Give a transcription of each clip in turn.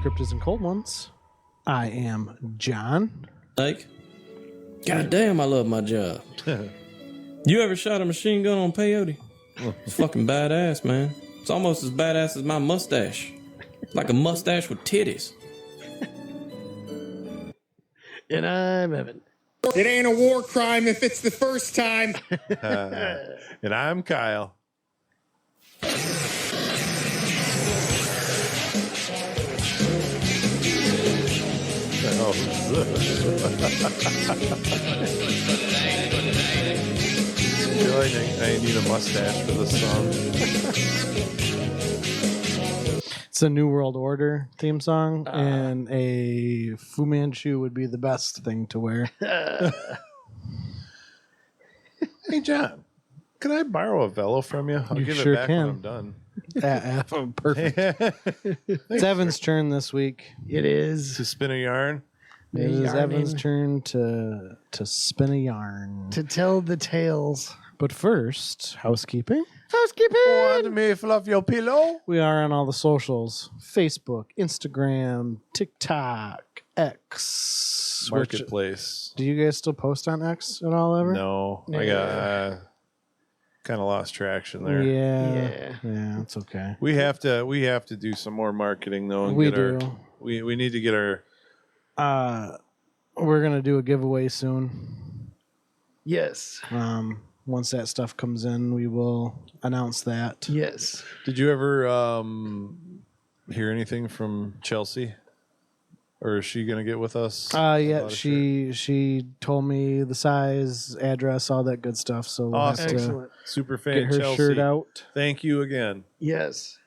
Cryptids and Cold Ones. I am John. Like, God damn, I love my job. You ever shot a machine gun on peyote? It's fucking badass, man. It's almost as badass as my mustache. Like a mustache with titties. And I'm Evan. It ain't a war crime if it's the first time. And I'm Kyle. I feel like I need a mustache for this song. It's a New World Order theme song, and a Fu Manchu would be the best thing to wear. Hey, John, can I borrow a Velo from you? I'll You give sure it back can. when I'm done. Perfect. It's Evan's turn this week. It is To spin a yarn. It is yarning. Evan's turn to spin a yarn. to tell the tales. But first, housekeeping. Want me fluff your pillow? We are on all the socials: Facebook, Instagram, TikTok, X. which- Marketplace. do you guys still post on X at all ever? No, I got kind of lost traction there. Yeah, it's okay. We have to do some more marketing though. And We get our, do. we need to get our. We're gonna do a giveaway soon. Yes. Once that stuff comes in, we will announce that. Yes. Did you ever hear anything from Chelsea, or is she gonna get with us? Yeah, about a shirt? she told me the size, address, all that good stuff. So we'll have Awesome. to Excellent. Super fan get her Chelsea. shirt out. Thank you again. Yes.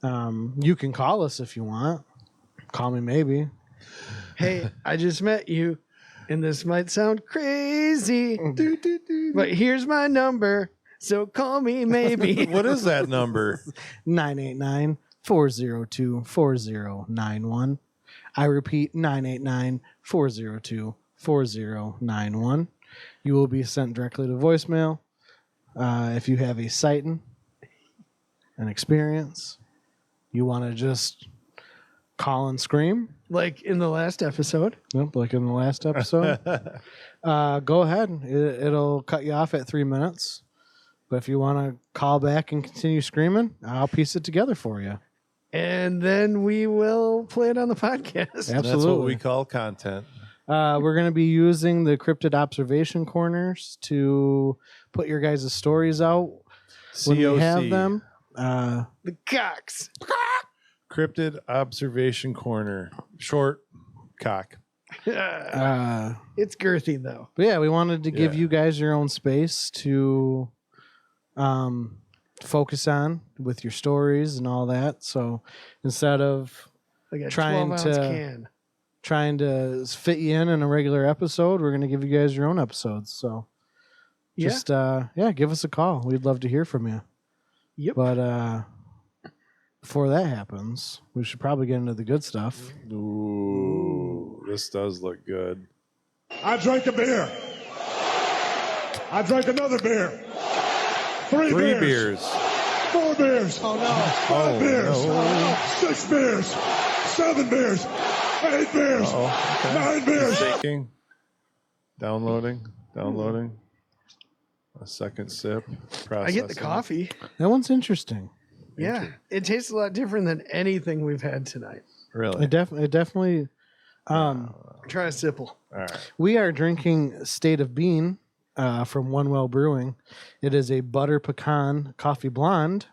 You can call us if you want. Call me maybe. Hey, I just met you, and this might sound crazy, but here's my number, so call me maybe. What is that number? 989-402-4091. I repeat, 989-402-4091. You will be sent directly to voicemail. If you have a sighting, an experience, you want to just call and scream, Like in the last episode. Yep, like in the last episode. Go ahead. It'll cut you off at 3 minutes. But if you want to call back and continue screaming, I'll piece it together for you. And then we will play it on the podcast. Absolutely. That's what we call content. We're going to be using the cryptid observation corners to put your guys' stories out when we have COC. them. The cocks. Cryptid Observation Corner. Short cock. It's girthy, though. But yeah, we wanted to give Yeah. you guys your own space to focus on with your stories and all that. So instead of Like a Trying 12-ounce to- can. trying to fit you in a regular episode, we're going to give you guys your own episodes. So just give us a call. We'd love to hear from you. Yep. But before that happens, we should probably get into the good stuff. Ooh, this does look good. I drank a beer. I drank another beer. Three Beers. 4 beers. Oh no. 5 beers. no. 6 beers. 7 beers. 8 beers. 9 beers. Shaking. Downloading. A second sip. I get the Processing. coffee. That one's interesting. Yeah. It tastes a lot different than anything we've had tonight. Really? It definitely. Try a sipple. All right. We are drinking State of Bean from One Well Brewing. It is a butter pecan coffee blonde.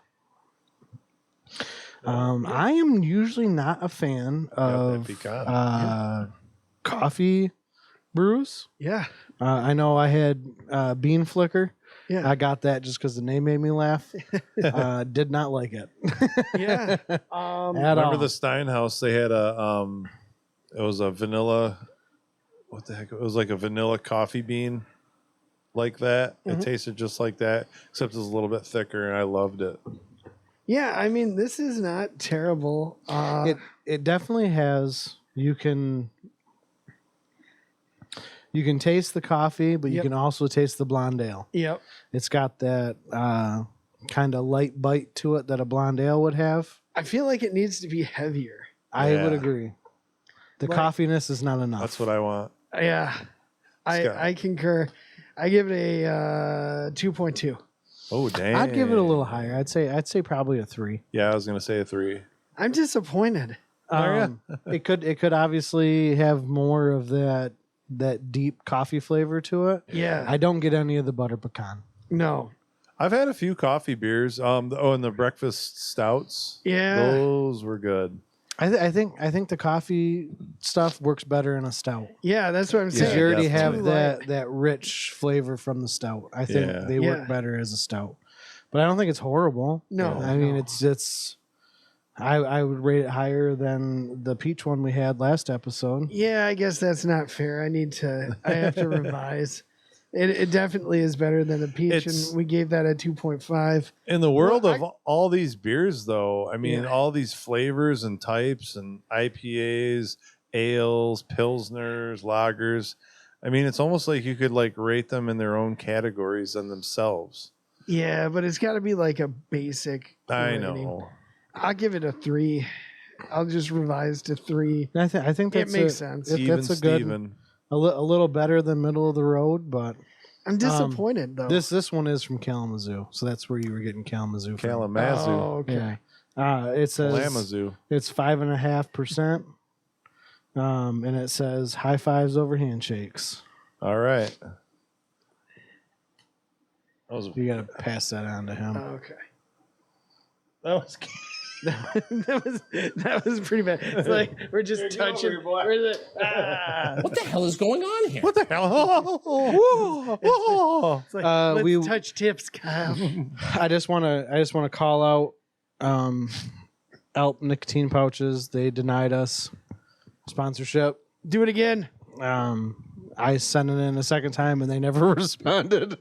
I am usually not a fan of pecan. coffee brews. Yeah. I know I had Bean Flicker. Yeah. I got that just because the name made me laugh. Did not like it Yeah. at Remember all. the Steinhaus? They had it was a vanilla. What the heck? It was like a vanilla coffee bean, like that. It tasted just like that, except it was a little bit thicker, and I loved it. Yeah. I mean, this is not terrible. It definitely has. You can taste the coffee, but you Yep. can also taste the blonde ale. Yep. It's got that kind of light bite to it that a blonde ale would have. I feel like it needs to be heavier. I would Yeah. agree. The Like- coffeeness is not enough. That's what I want. Yeah, Scott. I concur. I give it a 2.2. Oh dang! I'd give it a little higher. I'd say probably a 3. Yeah, I was gonna say a 3. I'm disappointed. It could obviously have more of that deep coffee flavor to it. Yeah, I don't get any of the butter pecan. no. I've had a few coffee beers. And the breakfast stouts. Yeah. those were good. I think the coffee stuff works better in a stout. Yeah, that's what I'm Because saying. you already It's have too that light. that rich flavor from the stout. I think Yeah. they work Yeah. better as a stout. But I don't think it's horrible. No, I mean no. it's I would rate it higher than the peach one we had last episode. Yeah, I guess that's not fair. I have to revise. It definitely is better than a peach, It's- and we gave that a 2.5. In the world Well, of all these beers, though, I mean, Yeah. all these flavors and types and IPAs, ales, pilsners, lagers. I mean, it's almost like you could like rate them in their own categories on themselves. Yeah, but it's got to be like a basic. I rating. know. I'll give it a 3. I'll just revise to 3. I think It that's makes a, sense. Even That's a good Steven. a little better than middle of the road, but I'm disappointed though. this one is from Kalamazoo, so that's where you were getting Kalamazoo from. Kalamazoo. Oh, okay. Yeah. It says Kalamazoo. it's 5.5%. And it says high fives over handshakes. All right. That was You got to pass that on to him. Okay. that was that was pretty bad. It's like we're just touching. We're What the hell is going on here? what the hell? it's like, let's we- touch tips, Kyle. I just want to call out Alp nicotine pouches. They denied us sponsorship. Do it again. I sent it in a second time and they never responded.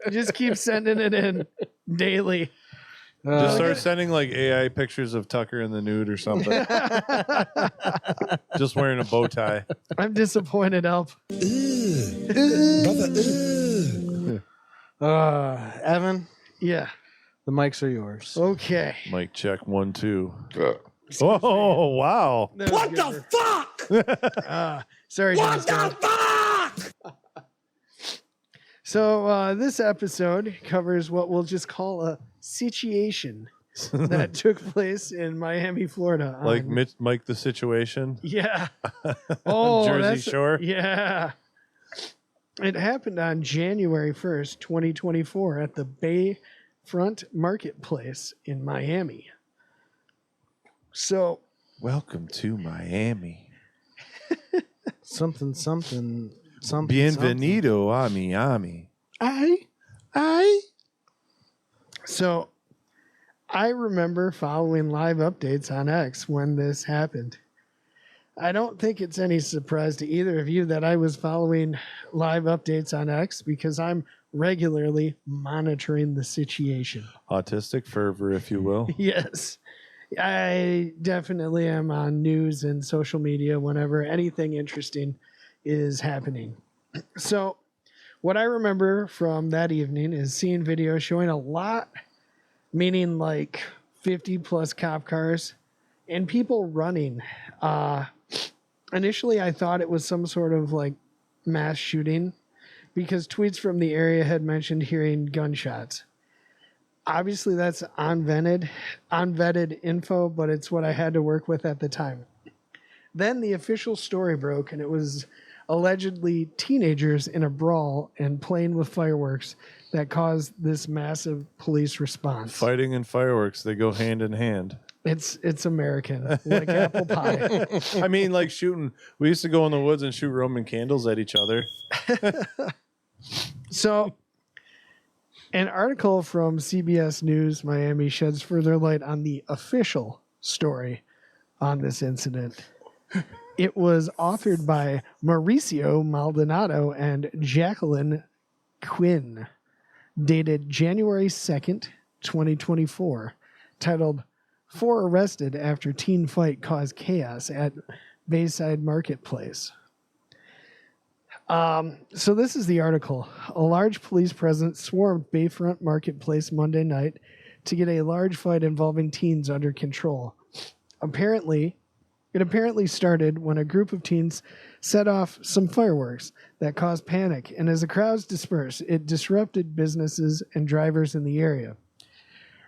Just keep sending it in daily. Just start sending like AI pictures of Tucker in the nude or something. Just wearing a bow tie. I'm disappointed, Elp. Evan, Yeah. the mics are yours. Okay. Mic check 1, 2. Oh wow! What the fuck? Sorry, what the fuck? So this episode covers what we'll just call a situation that took place in Miami, Florida. Like on- Mike the Situation. Yeah. Oh, Jersey that's- Shore. Yeah. It happened on January 1st, 2024 at the Bayfront Marketplace in Miami. So, Welcome to Miami. Something. Bienvenido a Miami. So I remember following live updates on X when this happened. I don't think it's any surprise to either of you that I was following live updates on X because I'm regularly monitoring the situation. Autistic fervor, if you will. Yes. I definitely am on news and social media whenever anything interesting is happening. So, what I remember from that evening is seeing videos showing a lot, meaning like 50 plus cop cars and people running. Initially, I thought it was some sort of like mass shooting because tweets from the area had mentioned hearing gunshots. Obviously, that's unvetted info, but it's what I had to work with at the time. Then the official story broke, and it was allegedly teenagers in a brawl and playing with fireworks that caused this massive police response. Fighting and fireworks, they go hand in hand. It's American, like apple pie. I mean, like shooting. We used to go in the woods and shoot Roman candles at each other. So, an article from CBS News Miami sheds further light on the official story on this incident. It was authored by Mauricio Maldonado and Jacqueline Quinn, dated January 2nd, 2024, titled "Four Arrested After Teen Fight Caused Chaos at Bayside Marketplace." So this is the article. A large police presence swarmed Bayfront Marketplace Monday night to get a large fight involving teens under control. It apparently started when a group of teens set off some fireworks that caused panic, and as the crowds dispersed, it disrupted businesses and drivers in the area.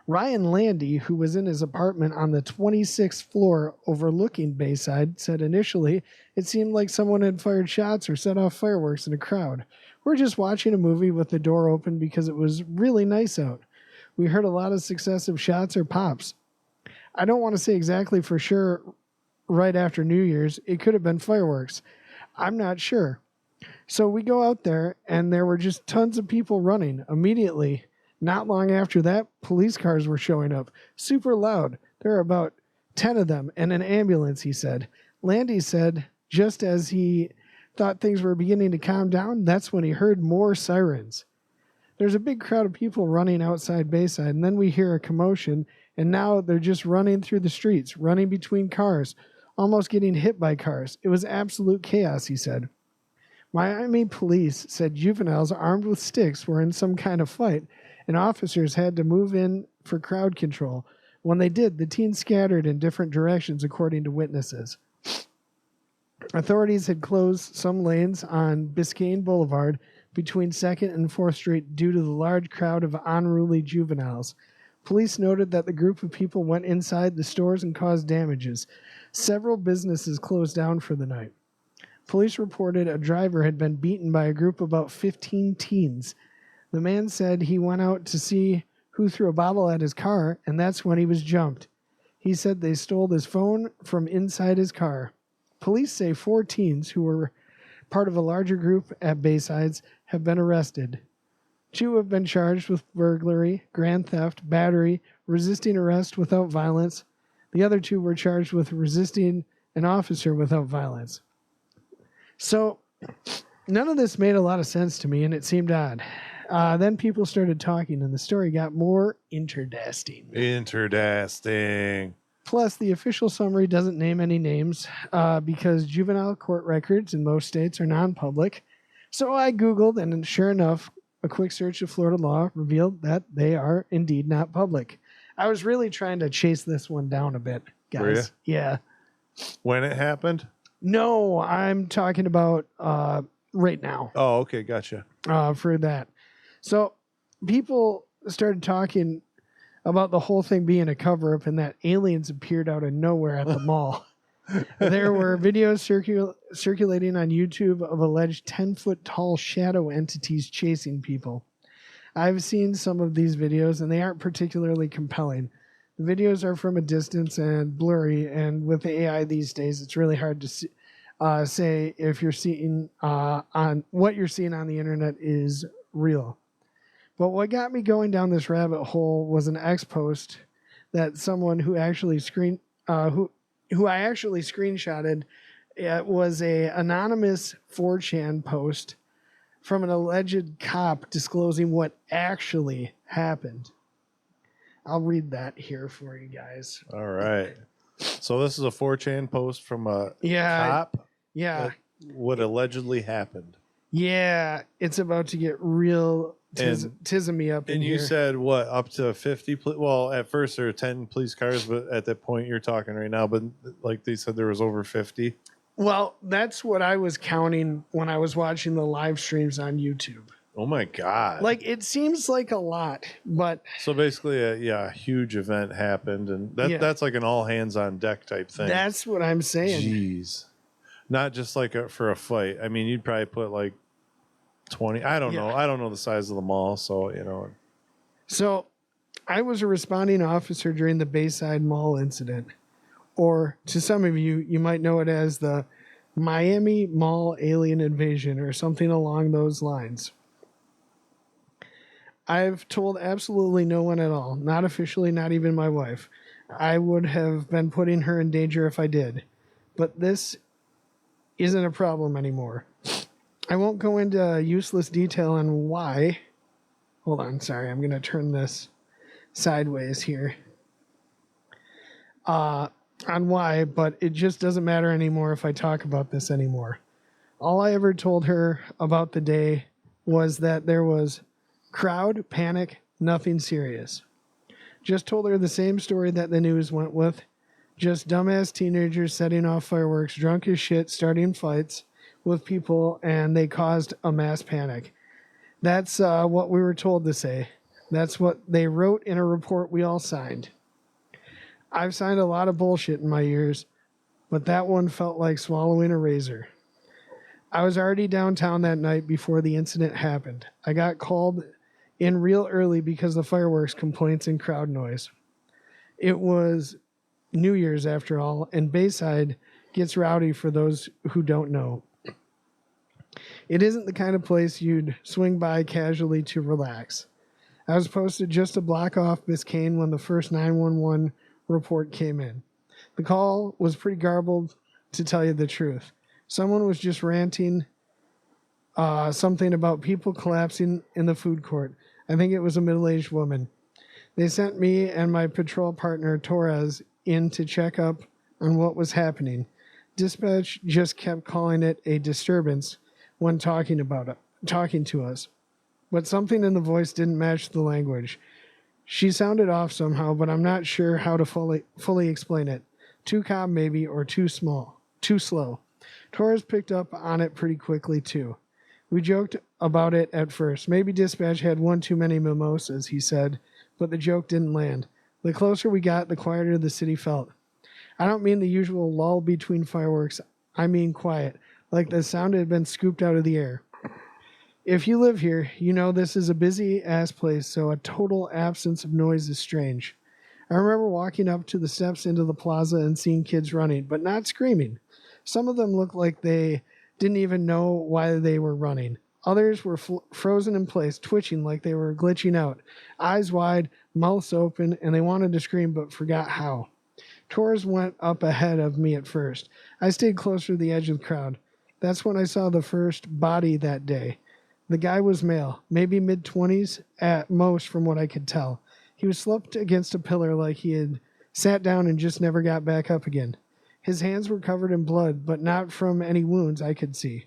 Ryan Landy, who was in his apartment on the 26th floor overlooking Bayside, said initially it seemed like someone had fired shots or set off fireworks in a crowd. We're just watching a movie with the door open because it was really nice out. We heard a lot of successive shots or pops. I don't want to say exactly for sure right after New Year's. It could have been fireworks. I'm not sure. So we go out there, and there were just tons of people running immediately. Not long after that, police cars were showing up, super loud. There were about 10 of them, and an ambulance, he said. Landy said, just as he thought things were beginning to calm down, that's when he heard more sirens. There's a big crowd of people running outside Bayside, and then we hear a commotion, and now they're just running through the streets, running between cars, almost getting hit by cars. It was absolute chaos, he said. Miami police said juveniles armed with sticks were in some kind of fight, and officers had to move in for crowd control. When they did, the teens scattered in different directions, according to witnesses. Authorities had closed some lanes on Biscayne Boulevard between 2nd and 4th Street due to the large crowd of unruly juveniles. Police noted that the group of people went inside the stores and caused damages. Several businesses closed down for the night. Police reported a driver had been beaten by a group of about 15 teens. The man said he went out to see who threw a bottle at his car, and that's when he was jumped. He said they stole his phone from inside his car. Police say 4 teens who were part of a larger group at Baysides have been arrested. 2 have been charged with burglary, grand theft, battery, resisting arrest without violence. The other 2 were charged with resisting an officer without violence. So, none of this made a lot of sense to me, and it seemed odd. Then people started talking, and the story got more interesting. Plus, the official summary doesn't name any names because juvenile court records in most states are non-public. So I Googled, and sure enough, a quick search of Florida law revealed that they are indeed not public. I was really trying to chase this one down a bit, guys. Were you? Yeah. When it happened? No, I'm talking about right now. Oh, okay, gotcha. For that. So people started talking about the whole thing being a cover-up and that aliens appeared out of nowhere at the mall. There were videos circulating on YouTube of alleged 10-foot tall shadow entities chasing people. I've seen some of these videos, and they aren't particularly compelling. The videos are from a distance and blurry, and with the AI these days, it's really hard to say if you're seeing on what you're seeing on the internet is real. But what got me going down this rabbit hole was an X post that someone who actually who I actually screenshotted. It was a anonymous 4chan post from an alleged cop disclosing what actually happened. I'll read that here for you guys. All right. So this is a 4chan post from a cop? Yeah. What allegedly happened. Yeah. It's about to get real tismy up in and here. you said what, up to 50? Well, at first there were 10 police cars, but at that point you're talking right now, but like they said there was over 50. Well, that's what I was counting when I was watching the live streams on YouTube. Oh my God. Like, it seems like a lot, but So basically a huge event happened, and that's like an all hands on deck type thing. that's what I'm saying. Jeez. Not just like for a fight. I mean, you'd probably put like 20. I don't know. I don't know the size of the mall, so So I was a responding officer during the Bayside Mall incident, or to some of you, you might know it as the Miami Mall alien invasion or something along those lines. I've told absolutely no one at all, not officially, not even my wife. I would have been putting her in danger if I did. But this isn't a problem anymore. I won't go into useless detail on why. Hold on, sorry, I'm going to turn this sideways here. On why, but it just doesn't matter anymore if I talk about this anymore. All I ever told her about the day was that there was crowd, panic, nothing serious. Just told her the same story that the news went with. Just dumbass teenagers setting off fireworks, drunk as shit, starting fights with people, and they caused a mass panic. That's what we were told to say. That's what they wrote in a report we all signed. I've signed a lot of bullshit in my years, but that one felt like swallowing a razor. I was already downtown that night before the incident happened. I got called in real early because of fireworks complaints and crowd noise. It was New Year's after all, and Bayside gets rowdy for those who don't know. It isn't the kind of place you'd swing by casually to relax. I was posted just a block off Biscayne when the first 911 report came in. The call was pretty garbled, to tell you the truth. Someone was just ranting something about people collapsing in the food court. I think it was a middle-aged woman. They sent me and my patrol partner, Torres, in to check up on what was happening. Dispatch just kept calling it a disturbance when talking to us. But something in the voice didn't match the language. She sounded off somehow, but I'm not sure how to fully explain it. Too calm maybe, or too slow. Torres picked up on it pretty quickly too. We joked about it at first. Maybe Dispatch had one too many mimosas, he said, but the joke didn't land. The closer we got, the quieter the city felt. I don't mean the usual lull between fireworks. I mean quiet, like the sound had been scooped out of the air. If you live here, you know this is a busy-ass place, so a total absence of noise is strange. I remember walking up to the steps into the plaza and seeing kids running, but not screaming. Some of them looked like they didn't even know why they were running. Others were frozen in place, twitching like they were glitching out, eyes wide, mouths open, and they wanted to scream but forgot how. Torres went up ahead of me at first. I stayed closer to the edge of the crowd. That's when I saw the first body that day. The guy was male, maybe mid-20s at most from what I could tell. He was slumped against a pillar like he had sat down and just never got back up again. His hands were covered in blood, but not from any wounds I could see.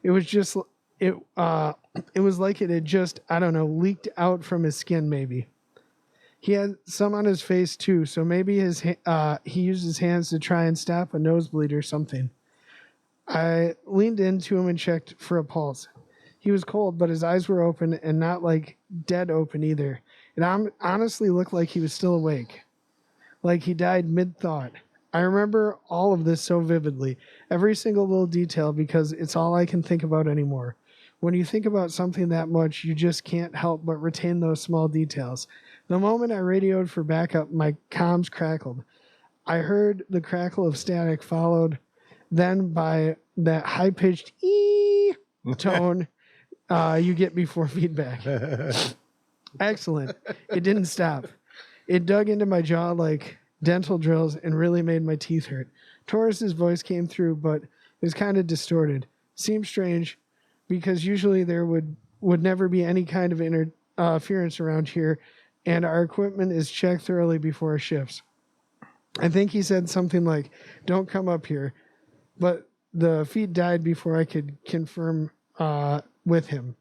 It was just, it was like it had just, leaked out from his skin maybe. He had some on his face too, so maybe he used his hands to try and stop a nosebleed or something. I leaned into him and checked for a pulse. He was cold, but his eyes were open and not like dead open either. It honestly looked like he was still awake, like he died mid-thought. I remember all of this so vividly, every single little detail, because it's all I can think about anymore. When you think about something that much, you just can't help but retain those small details. The moment I radioed for backup, my comms crackled. I heard the crackle of static followed then by that high-pitched ee tone you get before feedback. Excellent. It didn't stop. It dug into my jaw like dental drills and really made my teeth hurt. Torres's voice came through, but it was kind of distorted. Seemed strange because usually there would never be any kind of interference around here, and our equipment is checked thoroughly before our shifts. I think he said something like, "Don't come up here," but the feed died before I could confirm with him.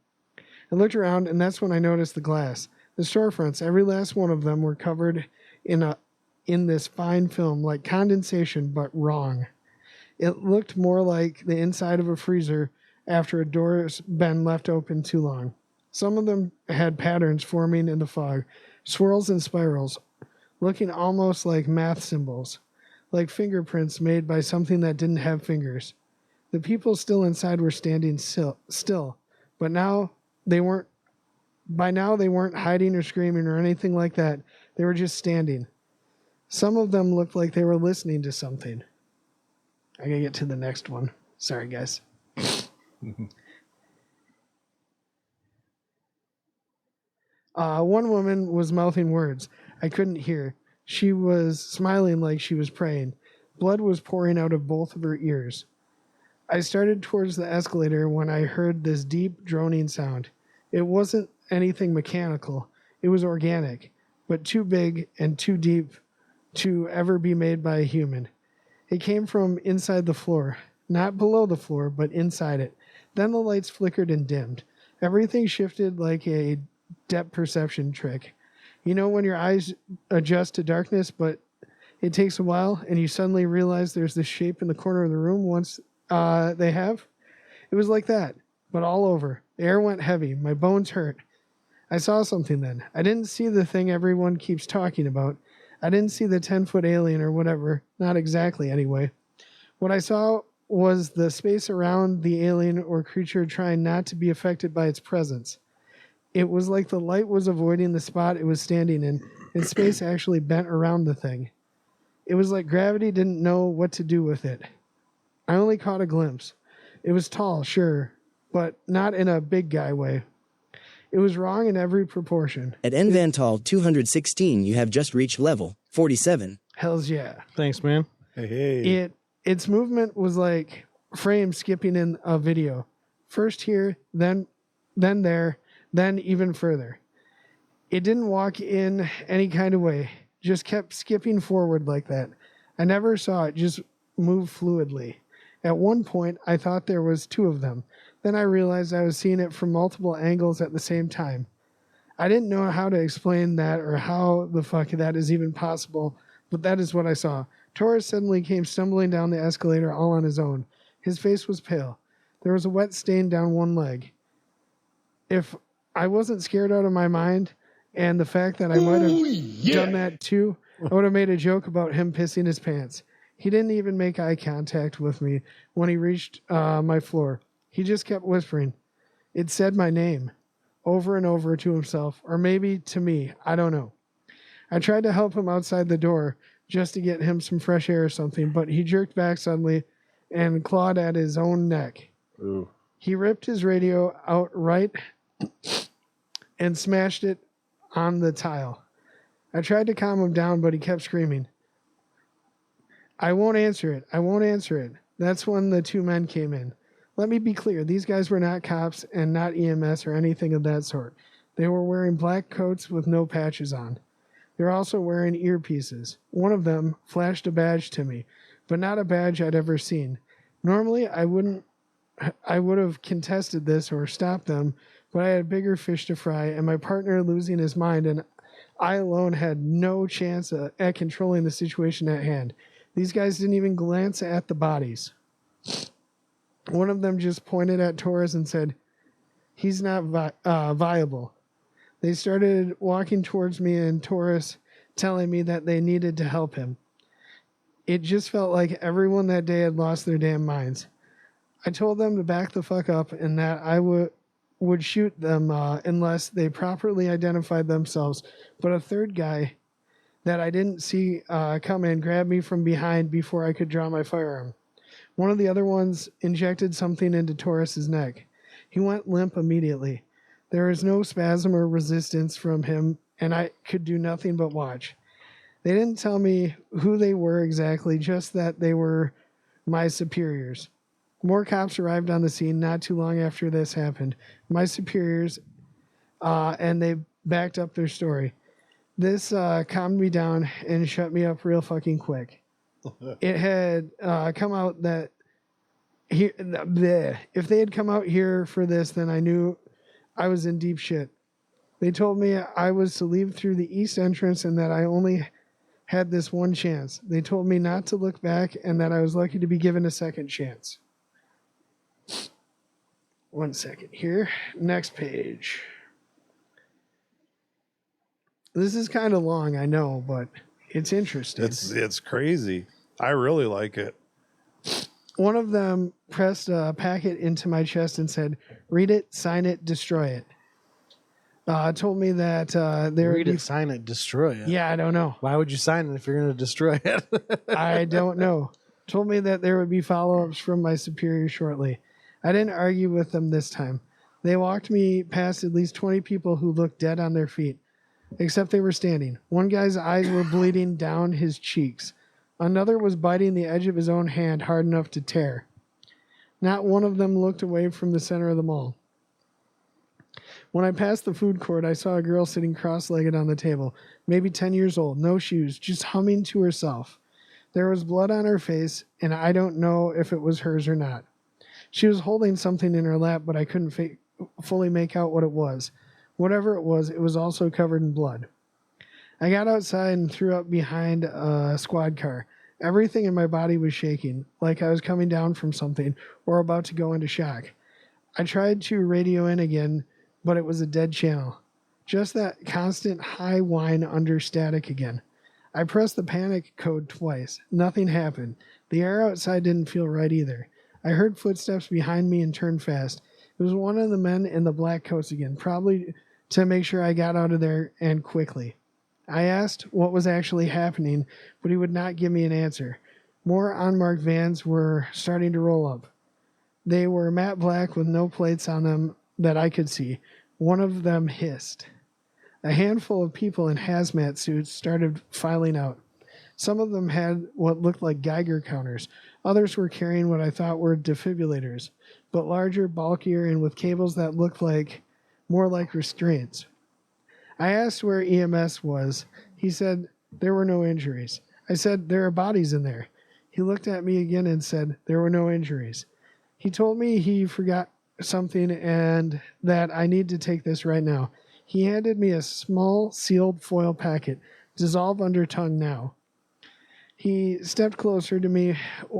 I looked around, and that's when I noticed the glass. The storefronts, every last one of them, were covered in this fine film, like condensation, but wrong. It looked more like the inside of a freezer after a door's been left open too long. Some of them had patterns forming in the fog, swirls and spirals, looking almost like math symbols, like fingerprints made by something that didn't have fingers. The people still inside were standing still, but now they weren't. By now they weren't hiding or screaming or anything like that. They were just standing. Some of them looked like they were listening to something. I gotta get to the next one. Sorry, guys. One woman was mouthing words I couldn't hear. She was smiling like she was praying. Blood was pouring out of both of her ears. I started towards the escalator when I heard this deep droning sound. It wasn't anything mechanical. It was organic, but too big and too deep to ever be made by a human. It came from inside the floor, not below the floor, but inside it. Then the lights flickered and dimmed. Everything shifted like a depth perception trick. You know when your eyes adjust to darkness, but it takes a while, and you suddenly realize there's this shape in the corner of the room once they have? It was like that, but all over. The air went heavy. My bones hurt. I saw something then. I didn't see the thing everyone keeps talking about. I didn't see the 10-foot alien or whatever. Not exactly, anyway. What I saw was the space around the alien or creature trying not to be affected by its presence. It was like the light was avoiding the spot it was standing in, and space actually bent around the thing. It was like gravity didn't know what to do with it. I only caught a glimpse. It was tall, sure, but not in a big guy way. It was wrong in every proportion. At Nvantal 216, you have just reached level 47. Hells yeah. Thanks, man. Hey. Its movement was like frames skipping in a video. First here, then there, then even further. It didn't walk in any kind of way, just kept skipping forward like that. I never saw it just move fluidly. At one point, I thought there was two of them. Then I realized I was seeing it from multiple angles at the same time. I didn't know how to explain that or how the fuck that is even possible, but that is what I saw. Taurus suddenly came stumbling down the escalator all on his own. His face was pale. There was a wet stain down one leg. If I wasn't scared out of my mind, and the fact that I might have done that too, I would have made a joke about him pissing his pants. He didn't even make eye contact with me when he reached my floor. He just kept whispering. It said my name over and over to himself, or maybe to me. I don't know. I tried to help him outside the door just to get him some fresh air or something, but he jerked back suddenly and clawed at his own neck. Ooh. He ripped his radio out right and smashed it on the tile. I tried to calm him down, but he kept screaming. I won't answer it. I won't answer it. That's when the two men came in. Let me be clear. These guys were not cops and not EMS or anything of that sort. They were wearing black coats with no patches on. They were also wearing earpieces. One of them flashed a badge to me, but not a badge I'd ever seen. Normally, I would have contested this or stopped them, but I had bigger fish to fry, and my partner losing his mind, and I alone had no chance at controlling the situation at hand. These guys didn't even glance at the bodies. One of them just pointed at Taurus and said, he's not viable. They started walking towards me and Taurus telling me that they needed to help him. It just felt like everyone that day had lost their damn minds. I told them to back the fuck up and that I would shoot them unless they properly identified themselves. But a third guy that I didn't see come in grabbed me from behind before I could draw my firearm. One of the other ones injected something into Taurus's neck. He went limp immediately. There was no spasm or resistance from him, and I could do nothing but watch. They didn't tell me who they were exactly, just that they were my superiors. More cops arrived on the scene not too long after this happened. My superiors, and they backed up their story. This calmed me down and shut me up real fucking quick. It had come out that if they had come out here for this, then I knew I was in deep shit. They told me I was to leave through the east entrance and that I only had this one chance. They told me not to look back and that I was lucky to be given a second chance. 1 second here. Next page. This is kind of long, I know, but it's interesting. It's crazy. I really like it. One of them pressed a packet into my chest and said, read it, sign it, destroy it. Told me that there Read would be... it, sign it, destroy it. Yeah, I don't know. Why would you sign it if you're going to destroy it? I don't know. Told me that there would be follow-ups from my superior shortly. I didn't argue with them this time. They walked me past at least 20 people who looked dead on their feet, except they were standing. One guy's eyes were bleeding down his cheeks. Another was biting the edge of his own hand hard enough to tear. Not one of them looked away from the center of the mall. When I passed the food court, I saw a girl sitting cross-legged on the table, maybe 10 years old, no shoes, just humming to herself. There was blood on her face, and I don't know if it was hers or not. She was holding something in her lap, but I couldn't fully make out what it was. Whatever it was also covered in blood. I got outside and threw up behind a squad car. Everything in my body was shaking, like I was coming down from something or about to go into shock. I tried to radio in again, but it was a dead channel. Just that constant high whine under static again. I pressed the panic code twice. Nothing happened. The air outside didn't feel right either. I heard footsteps behind me and turned fast. It was one of the men in the black coats again, probably to make sure I got out of there and quickly. I asked what was actually happening, but he would not give me an answer. More unmarked vans were starting to roll up. They were matte black with no plates on them that I could see. One of them hissed. A handful of people in hazmat suits started filing out. Some of them had what looked like Geiger counters. Others were carrying what I thought were defibrillators, but larger, bulkier, and with cables that looked more like restraints. I asked where EMS was. He said there were no injuries. I said there are bodies in there. He looked at me again and said there were no injuries. He told me he forgot something and that I need to take this right now. He handed me a small sealed foil packet. Dissolve under tongue now. He stepped closer to me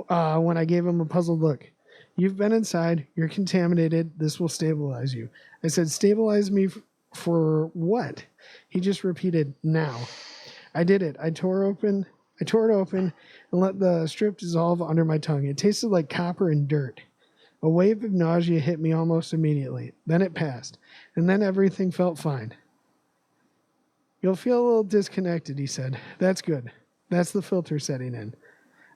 when I gave him a puzzled look. You've been inside. You're contaminated. This will stabilize you. I said, stabilize me for what? He just repeated, now. I did it. I tore it open and let the strip dissolve under my tongue. It tasted like copper and dirt. A wave of nausea hit me almost immediately. Then it passed. And then everything felt fine. You'll feel a little disconnected, he said. That's good. That's the filter setting in.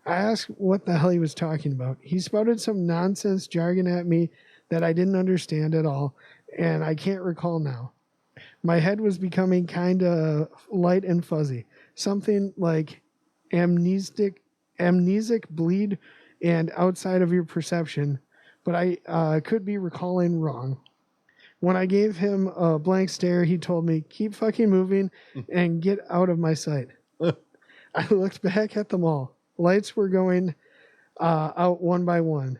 I asked what the hell he was talking about. He spouted some nonsense jargon at me that I didn't understand at all, and I can't recall now. My head was becoming kind of light and fuzzy. Something like amnesic bleed and outside of your perception, but I could be recalling wrong. When I gave him a blank stare, he told me, keep fucking moving and get out of my sight. I looked back at them all. Lights were going out one by one.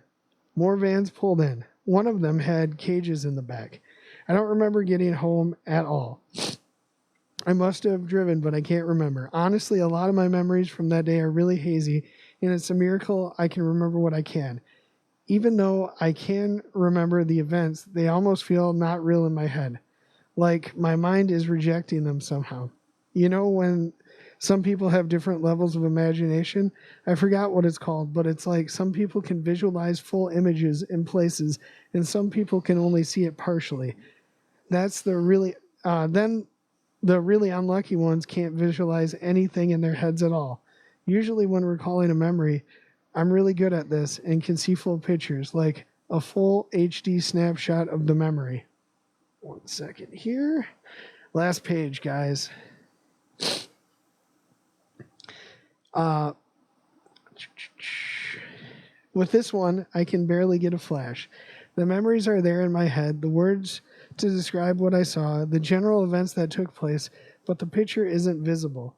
More vans pulled in. One of them had cages in the back. I don't remember getting home at all. I must have driven, but I can't remember. Honestly, a lot of my memories from that day are really hazy, and it's a miracle I can remember what I can. Even though I can remember the events, they almost feel not real in my head. Like my mind is rejecting them somehow. You know when some people have different levels of imagination? I forgot what it's called, but it's like some people can visualize full images in places, and some people can only see it partially. That's the really... then the really unlucky ones can't visualize anything in their heads at all. Usually when recalling a memory, I'm really good at this and can see full pictures, like a full HD snapshot of the memory. 1 second here. Last page, guys. With this one, I can barely get a flash. The memories are there in my head, the words to describe what I saw, the general events that took place, but the picture isn't visible.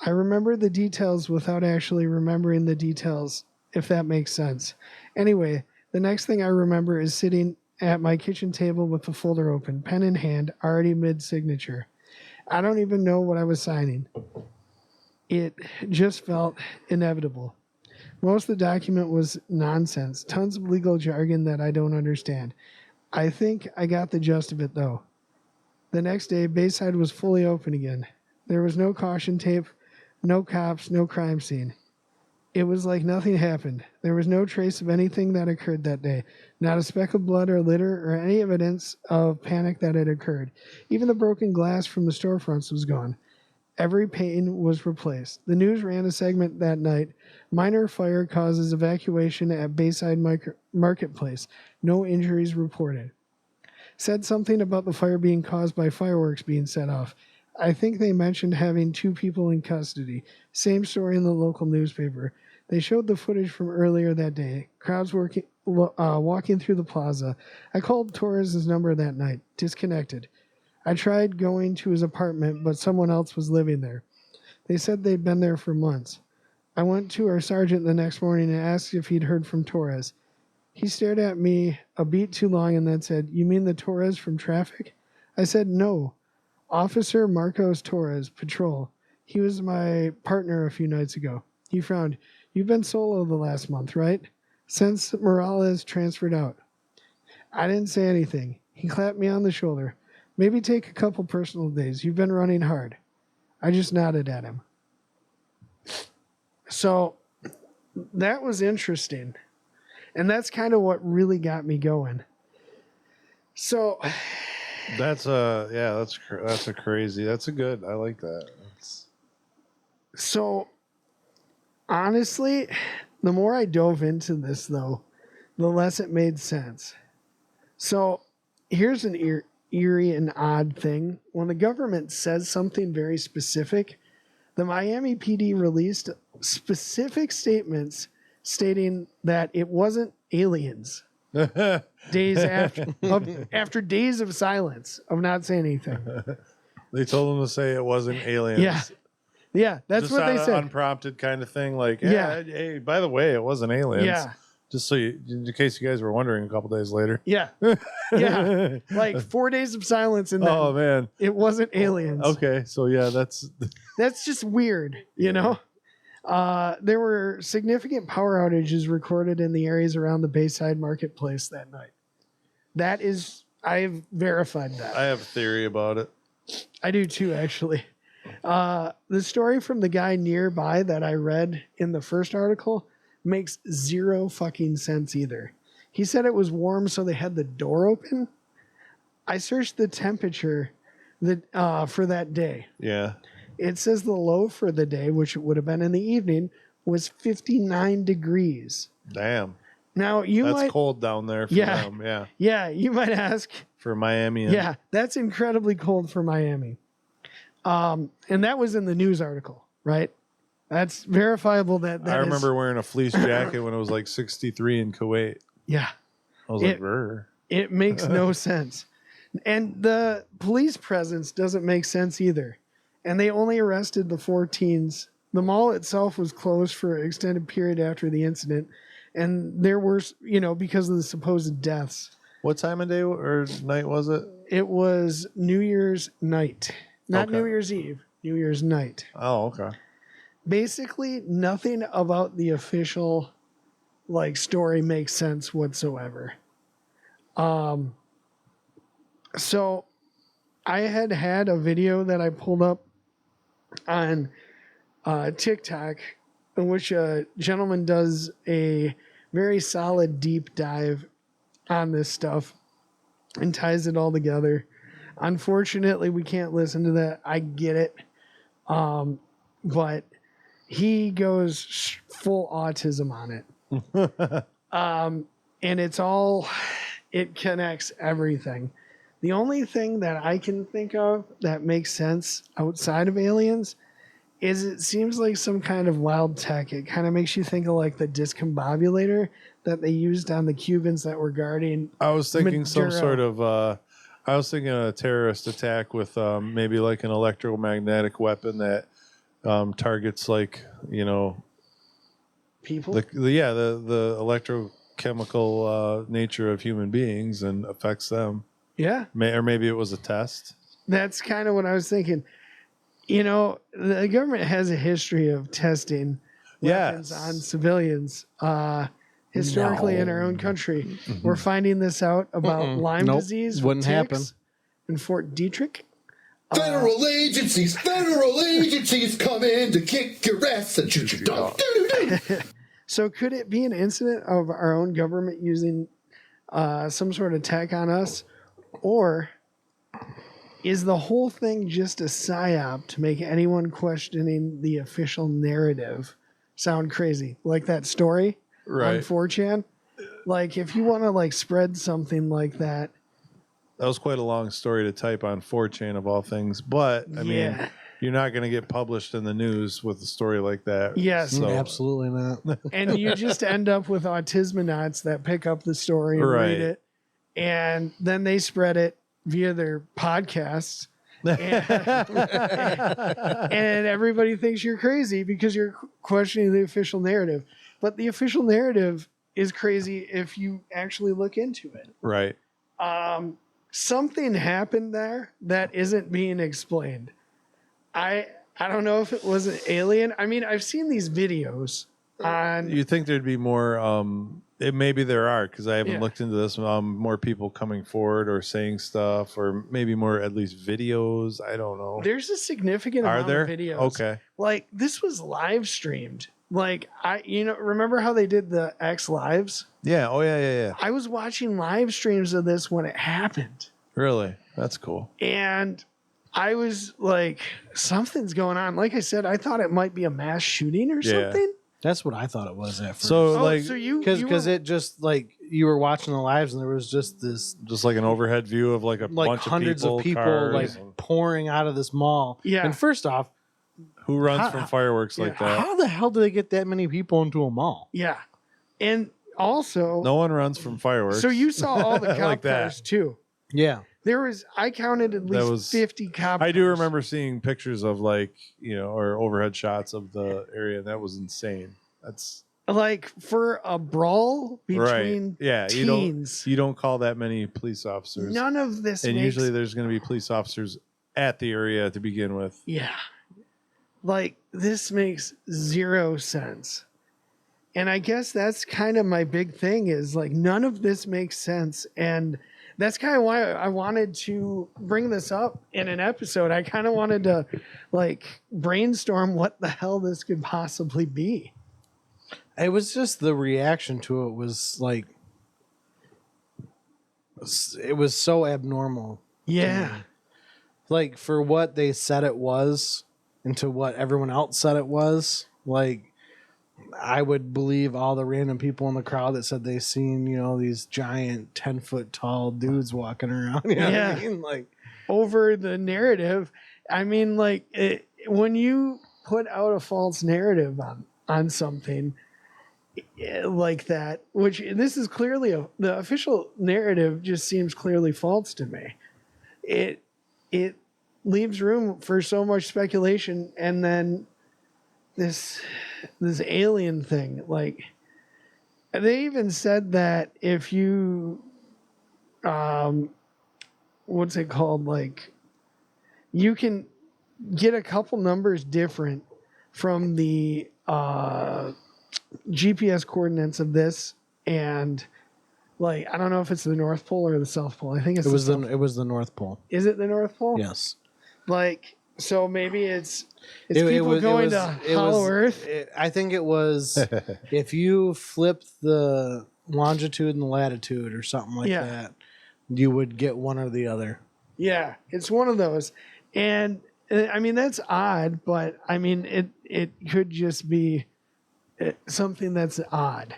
I remember the details without actually remembering the details, if that makes sense. Anyway, the next thing I remember is sitting at my kitchen table with the folder open, pen in hand, already mid-signature. I don't even know what I was signing. It just felt inevitable. Most of the document was nonsense, tons of legal jargon that I don't understand. I think I got the gist of it, though. The next day, Bayside was fully open again. There was no caution tape, no cops, no crime scene. It was like nothing happened. There was no trace of anything that occurred that day. Not a speck of blood or litter or any evidence of panic that had occurred. Even the broken glass from the storefronts was gone. Every pane was replaced. The news ran a segment that night. Minor fire causes evacuation at Bayside Marketplace. No injuries reported. Said something about the fire being caused by fireworks being set off. I think they mentioned having 2 people in custody. Same story in the local newspaper. They showed the footage from earlier that day. Crowds walking through the plaza. I called Torres' number that night. Disconnected. I tried going to his apartment, but someone else was living there. They said they'd been there for months. I went to our sergeant the next morning and asked if he'd heard from Torres. He stared at me a beat too long and then said, "You mean the Torres from traffic?" I said, "No. Officer Marcos Torres, patrol. He was my partner a few nights ago. He frowned. You've been solo the last month, right? Since Morales transferred out. I didn't say anything. He clapped me on the shoulder. Maybe take a couple personal days. You've been running hard. I just nodded at him. So that was interesting. And that's kind of what really got me going. So That's that's a crazy. That's a good. I like that. So, honestly, the more I dove into this, though, the less it made sense. So, here's an eerie and odd thing. When the government says something very specific, the Miami PD released specific statements stating that it wasn't aliens. Days after days of silence of not saying anything. They told them to say it wasn't aliens. Yeah, that's Just what they on said. Unprompted kind of thing. Like, Yeah. hey, by the way, it wasn't aliens. Yeah. Just so you, in case you guys were wondering a couple days later. Yeah. Yeah. Like 4 days of silence and then Oh, man. it wasn't aliens. Okay. So, yeah, that's. That's just weird, you know? There were significant power outages recorded in the areas around the Bayside Marketplace that night. That is, I've verified that. I have a theory about it. I do too, actually. The story from the guy nearby that I read in the first article makes zero fucking sense either. He said it was warm, so they had the door open. I searched the temperature for that day. Yeah. It says the low for the day, which would have been in the evening, was 59 degrees. Damn. Now, That's cold down there for them. Yeah. Yeah, you might ask. For Miami. Yeah, that's incredibly cold for Miami. And that was in the news article, right? That's verifiable that I remember wearing a fleece jacket when it was like 63 in Kuwait. Yeah. I was like, "Brr." It makes no sense. And the police presence doesn't make sense either. And they only arrested the 4 teens. The mall itself was closed for an extended period after the incident. And there were, because of the supposed deaths. What time of day or night was it? It was New Year's night. Not Okay. New Year's Eve, New Year's night. Oh, okay. Basically, nothing about the official story makes sense whatsoever. So I had a video that I pulled up on TikTok in which a gentleman does a very solid deep dive on this stuff and ties it all together. Unfortunately, we can't listen to that. I get it. But he goes full autism on it. And it connects everything. The only thing that I can think of that makes sense outside of aliens is it seems like some kind of wild tech. It kind of makes you think of like the discombobulator that they used on the Cubans that were guarding. I was thinking some Maduro. sort of. I was thinking a terrorist attack with maybe like an electromagnetic weapon that targets People. the electrochemical nature of human beings and affects them. Yeah. Or maybe it was a test. That's kind of what I was thinking. The government has a history of testing weapons Yes. on civilians. Historically, in our own country, we're finding this out about Lyme Nope. disease. with Wouldn't happen. ticks in Fort Detrick. Federal agencies come in to kick your ass and shoot your dog. So, could it be an incident of our own government using some sort of tech on us, or is the whole thing just a psyop to make anyone questioning the official narrative sound crazy? Like that story on Right. 4chan? Like, if you want to spread something like that, That was quite a long story to type on 4chan of all things, but I mean, Yeah. you're not going to get published in the news with a story like that. Yes. So, Absolutely not. and you just end up with autismonauts that pick up the story and Right. read it, and then they spread it via their podcasts. And everybody thinks you're crazy because you're questioning the official narrative. But the official narrative is crazy if you actually look into it. right. Something happened there that isn't being explained. I I don't know if it was an alien. I mean, I've seen these videos on. You think there'd be more? Maybe there are, because I haven't Yeah. looked into this. More people coming forward or saying stuff, or maybe more at least videos. I don't know. There's a significant Are amount there? of videos. Okay. Like this was live streamed. Like remember how they did the X Lives? Yeah. Oh yeah. I was watching live streams of this when it happened. Really? That's cool. And I was like, something's going on. Like I said, I thought it might be a mass shooting or Yeah. something. That's what I thought it was at first. So Oh, like, so you because were- it just like you were watching the lives and there was just this just like an overhead view of like a like bunch hundreds of people, cars, like and pouring out of this mall. Yeah. And first off, who runs How- from fireworks like that? how the hell do they get that many people into a mall? yeah. And also, No one runs from fireworks. so you saw all the cop Like that. cars too. Yeah. I counted at least was- 50 cop I do cars. remember seeing pictures of like, or overhead shots of the area, and that was insane. That's Like for a brawl right. between Yeah, teens, you don't call that many police officers. none of this and makes usually there's going to be police officers at the area to begin with. Yeah. Like this makes zero sense. And I guess that's kind of my big thing is like none of this makes sense. And that's kind of why I wanted to bring this up in an episode. I kind of wanted to like brainstorm what the hell this could possibly be. It was just the reaction to it was like it was so abnormal. Yeah. Like for what they said it was and to what everyone else said it was, like I would believe all the random people in the crowd that said they seen, these giant 10-foot tall dudes walking around. You know what I Yeah. mean? Like Over the narrative. I mean, like when you put out a false narrative on something like that, which this is clearly the official narrative just seems clearly false to me. It leaves room for so much speculation, and then this alien thing, like they even said that if you what's it called, like you can get a couple numbers different from the GPS coordinates of this, and like I don't know if it's the North Pole or the South Pole. I think it's it was the the North Pole. Is it the North Pole? Yes. Like so maybe it's people going to Hollow Earth. I think it was if you flip the longitude and the latitude or something like Yeah. that, you would get one or the other. Yeah, it's one of those, and I mean that's odd, but I mean it could just be something that's odd,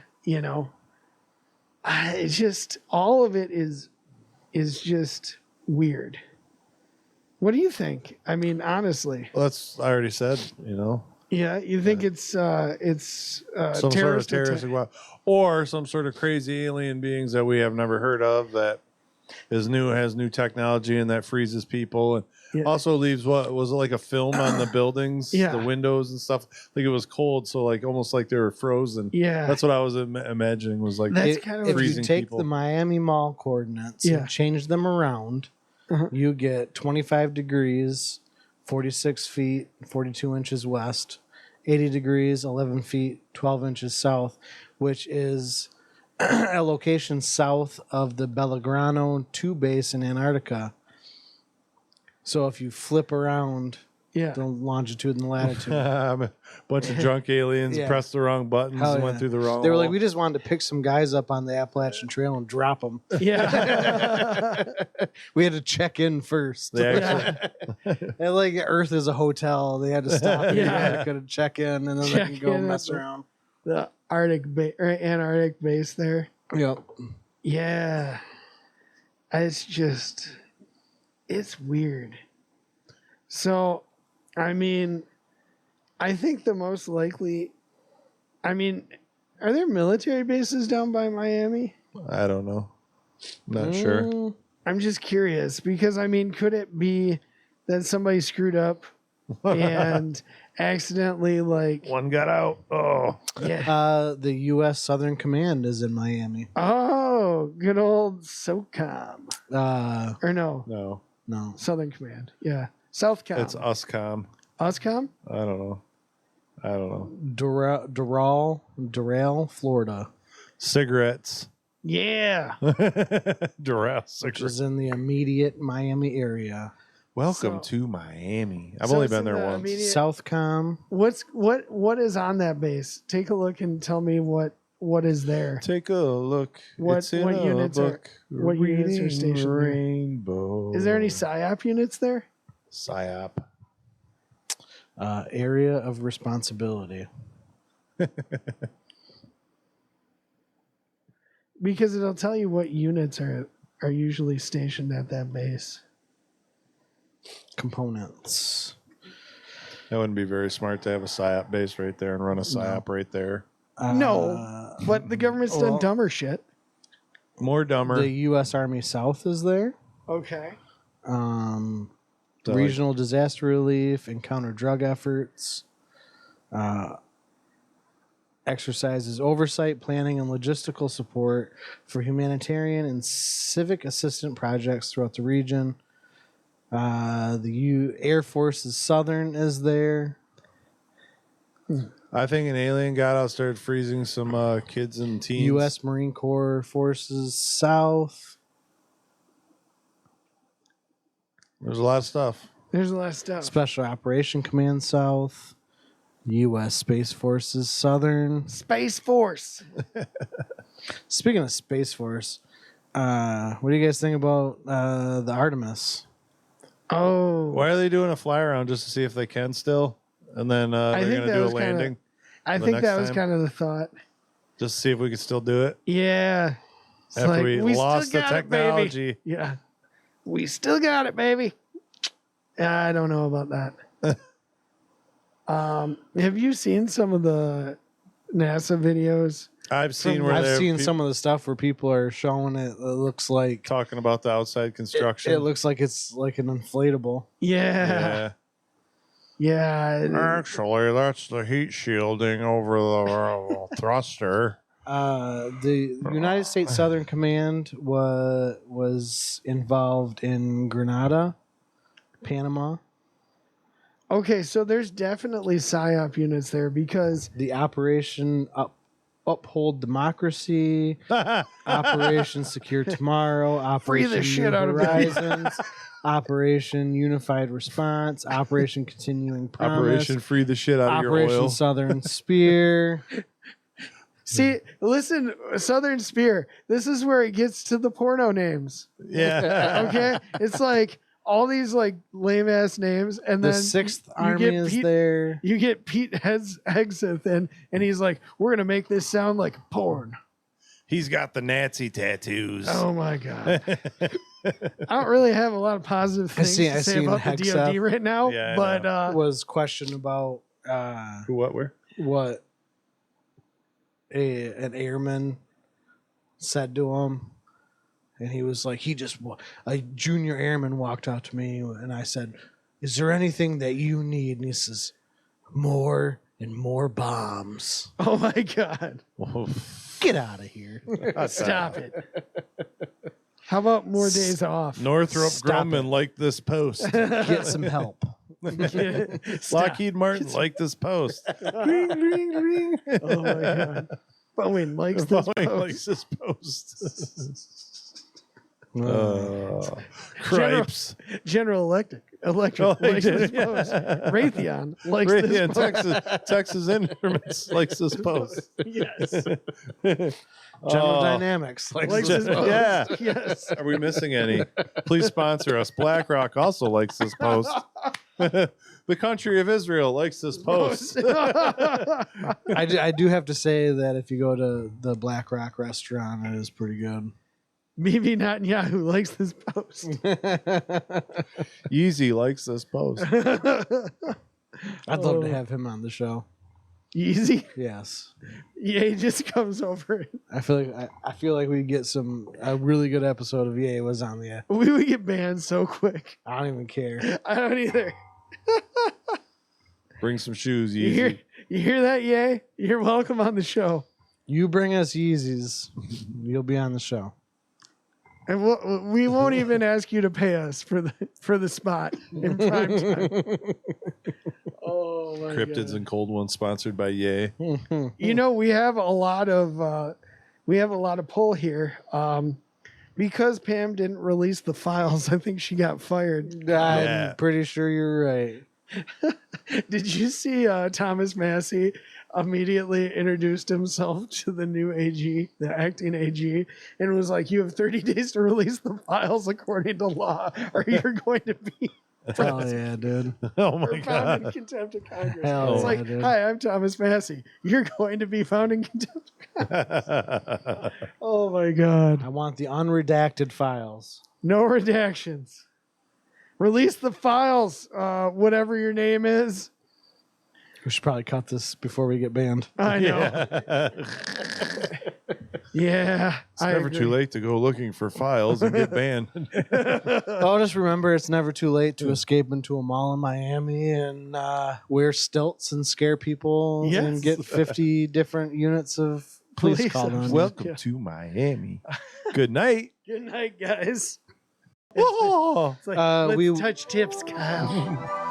It's just all of it is just weird. What do you think? I mean, honestly, Well, that's I already said. yeah, you think it's Some sort of terrorist terroristic weapon, or some sort of crazy alien beings that we have never heard of that is new, has new technology, and that freezes people, and Yeah. also leaves what was it, like a film on the buildings, Yeah. the windows and stuff. Like it was cold, so like almost like they were frozen. Yeah, That's what I was imagining was like. That's kind of if what you freezing take people. the Miami Mall coordinates Yeah. and change them around, Uh-huh. you get 25 degrees, 46 feet, 42 inches west, 80 degrees, 11 feet, 12 inches south, which is a location south of the Belgrano 2 base in Antarctica. So if you flip around yeah. the longitude and latitude, A bunch of drunk aliens Yeah. pressed the wrong buttons Hell and yeah. went through the wrong. they were like, hole. we just wanted to pick some guys up on the Appalachian Trail and drop them. Yeah. We had to check in first. They actually, And like Earth is a hotel. They had to stop. Yeah. They could check in and then Check they can go in mess at the- around. The Antarctic base there. Yep. Yeah. It's weird. So, I mean, I think the most likely, are there military bases down by Miami? I don't know. Not sure. Mm, I'm just curious because, could it be that somebody screwed up and accidentally, like, One got out. Oh, yeah. the U.S. Southern Command is in Miami. Oh, good old SOCOM. Or no, no. No. Southern Command. Yeah. Southcom. It's USCOM. Oscom? I don't know. Doral, Florida, Cigarettes. Yeah. Doral which cigarettes. is in the immediate Miami area. Welcome So- to Miami. I've So only it's been in there the once. immediate- Southcom. What is on that base? Take a look and tell me what is there. Take a look. What- it's in what a units are- book. what units are Reading stationed there? Rainbow. Is there any PSYOP units there? PSYOP? Area of responsibility. Because it'll tell you what units are usually stationed at that base. Components. That wouldn't be very smart to have a PSYOP base right there and run a PSYOP right there. No, but the government's done well- dumber shit. More dumber. The U.S. Army South is there. Okay. Um, So, like, regional disaster relief and counter drug efforts. Exercises oversight, planning, and logistical support for humanitarian and civic assistance projects throughout the region. The Air Force's Southern is there. I think an alien got out, started freezing some kids and teens. U.S. Marine Corps Forces South. There's a lot of stuff. There's a lot of stuff. Special Operation Command South. U.S. Space Forces Southern. Space Force. Speaking of Space Force, what do you guys think about the Artemis? Oh. Why are they doing a fly around just to see if they can still? And then they're think going to that do a was kinda- landing I the think next that was time? kind of the thought. just to see if we could still do it Yeah. It's after like, we still lost the got it, baby. technology. Yeah. We still got it, baby. I don't know about that. Have you seen some of the NASA videos? I've seen where I've seen some of the stuff where people are showing it. It looks like talking about the outside construction. it looks like it's like an inflatable. Yeah. yeah. Yeah. Actually, that's the heat shielding over the thruster. The United States Southern Command was involved in Grenada, Panama. Okay, so there's definitely PSYOP units there because The Operation Uphold Democracy, Operation Secure Tomorrow, Free the Operation shit New out of me. Horizons, Operation Unified Response, Operation Continuing Promise, Operation Free the Shit Out of Your Operation Oil. Southern Spear. see, listen, Southern Spear. This is where it gets to the porno names. Yeah. Okay, it's like all these like lame ass names, and The then 6th you Army get is Pete- there. You get Pete Hegseth in, and he's like, "We're gonna make this sound like porn." He's got the Nazi tattoos. Oh my god! I don't really have a lot of positive things I to say seen about the Hegseth. DoD right now, Yeah, I but Was questioned about Who, what, where? what an airman said to him, and he was like, a junior airman walked out to me, and I said, "Is there anything that you need?" And he says, "More and more bombs." oh my god, Get out of here. stop it! How about more days off? Northrop Stop Grumman liked this post. Get some help. Stop. Lockheed Martin liked this post. Ring, ring, ring. Oh my god, Boeing likes this Boeing post. likes this post. Uh, Cripes. General Electric Oh, likes they this did, post. yeah. Raytheon likes Yeah, this post. Texas Instruments likes this post. Yes. General Oh. Dynamics likes Likes this this post. Yeah. Yes. Are we missing any? Please sponsor us. BlackRock also likes this post. The country of Israel likes this post. I do have to say that if you go to the Black Rock restaurant, it is pretty good. Bibi Netanyahu likes this post. Yeezy likes this post. I'd love to have him on the show. Easy. Yes, Yeah, he just comes over. I feel like we get a really good episode of EA was on the. We would get banned so quick. I don't even care. I don't either. Bring some shoes, You hear, Yeezy. you hear that, Yay? You're welcome on the show. You bring us Yeezys, you'll be on the show. And we won't even ask you to pay us for the spot in prime time. Oh my Cryptids God. and Cold Ones sponsored by Yay. You know, we have a lot of pull here. Because Pam didn't release the files, I think she got fired. I'm pretty sure you're right. Did you see Thomas Massey immediately introduced himself to the new AG, the acting AG, and was like, "You have 30 days to release the files according to law, or you're going to be Hell yeah, dude. Oh my found in God. contempt of Congress." Hell It's yeah, like, dude. "Hi, I'm Thomas Massey. You're going to be found in contempt." Oh my God! I want the unredacted files. No redactions. Release the files, whatever your name is. We should probably cut this before we get banned. I know. Yeah. It's never too late to go looking for files and get banned. Oh, just remember, it's never too late to escape into a mall in Miami and wear stilts and scare people Yes. and get 50 different units of police Police called on you. Welcome to Miami. Good night. Good night, guys. Whoa. It's like, Uh, let's we- touch tips, Kyle.